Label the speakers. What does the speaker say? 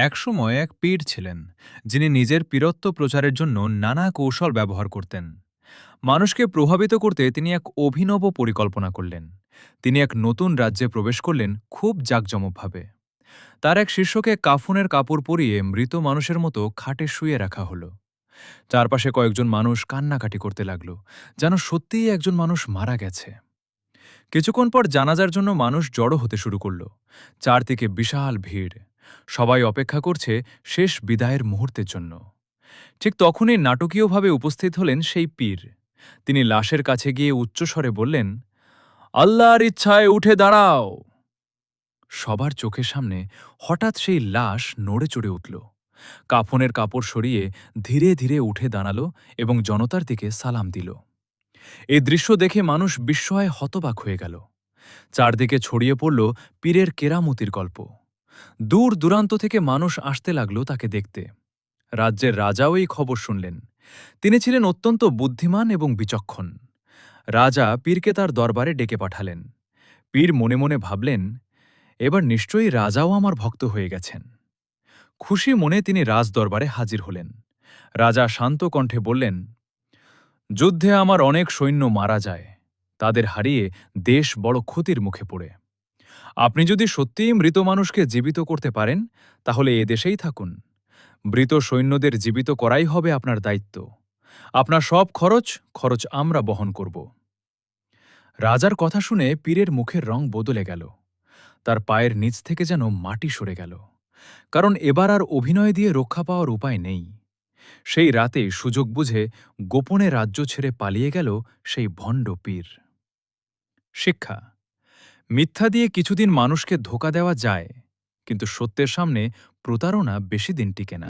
Speaker 1: একসময় এক পীর ছিলেন, যিনি নিজের পীরত্ব প্রচারের জন্য নানা কৌশল ব্যবহার করতেন। মানুষকে প্রভাবিত করতে তিনি এক অভিনব পরিকল্পনা করলেন। তিনি এক নতুন রাজ্যে প্রবেশ করলেন খুব জাঁকজমকভাবে। তার এক শিষ্যকে কাফনের কাপড় পরিয়ে মৃত মানুষের মতো খাটে শুয়ে রাখা হলো। চারপাশে কয়েকজন মানুষ কান্নাকাটি করতে লাগল, যেন সত্যিই একজন মানুষ মারা গেছে। কিছুক্ষণ পর জানাজার জন্য মানুষ জড়ো হতে শুরু করল। চারদিকে বিশাল ভিড়। সবাই অপেক্ষা করছে শেষ বিদায়ের মুহূর্তের জন্য। ঠিক তখনই নাটকীয়ভাবে উপস্থিত হলেন সেই পীর। তিনি লাশের কাছে গিয়ে উচ্চস্বরে বললেন, আল্লাহর ইচ্ছায় উঠে দাঁড়াও। সবার চোখের সামনে হঠাৎ সেই লাশ নড়ে চড়ে উঠল। কাফনের কাপড় সরিয়ে ধীরে ধীরে উঠে দাঁড়ালো এবং জনতার দিকে সালাম দিল। এই দৃশ্য দেখে মানুষ বিস্ময়ে হতবাক হয়ে গেল। চারদিকে ছড়িয়ে পড়ল পীরের কেরামতির গল্প। দূর দূরান্ত থেকে মানুষ আসতে লাগল তাকে দেখতে। রাজ্যের রাজাও এই খবর শুনলেন। তিনি ছিলেন অত্যন্ত বুদ্ধিমান এবং বিচক্ষণ। রাজা পীরকে তার দরবারে ডেকে পাঠালেন। পীর মনে মনে ভাবলেন, এবার নিশ্চয়ই রাজাও আমার ভক্ত হয়ে গেছেন। খুশি মনে তিনি রাজদরবারে হাজির হলেন। রাজা শান্ত কণ্ঠে বললেন, যুদ্ধে আমার অনেক সৈন্য মারা যায়, তাদের হারিয়ে দেশ বড় ক্ষতির মুখে পড়ে। আপনি যদি সত্যিই মৃত মানুষকে জীবিত করতে পারেন, তাহলে এ দেশেই থাকুন। মৃত সৈন্যদের জীবিত করাই হবে আপনার দায়িত্ব। আপনার সব খরচ খরচ আমরা বহন করব। রাজার কথা শুনে পীরের মুখের রং বদলে গেল। তার পায়ের নিচ থেকে যেন মাটি সরে গেল। কারণ এবার আর অভিনয় দিয়ে রক্ষা পাওয়ার উপায় নেই। সেই রাতে সুযোগ বুঝে গোপনে রাজ্য ছেড়ে পালিয়ে গেল সেই ভণ্ড পীর। শিক্ষা: মিথ্যা দিয়ে কিছুদিন মানুষকে ধোঁকা দেওয়া যায়, কিন্তু সত্যের সামনে প্রতারণা বেশি দিন টিকে না।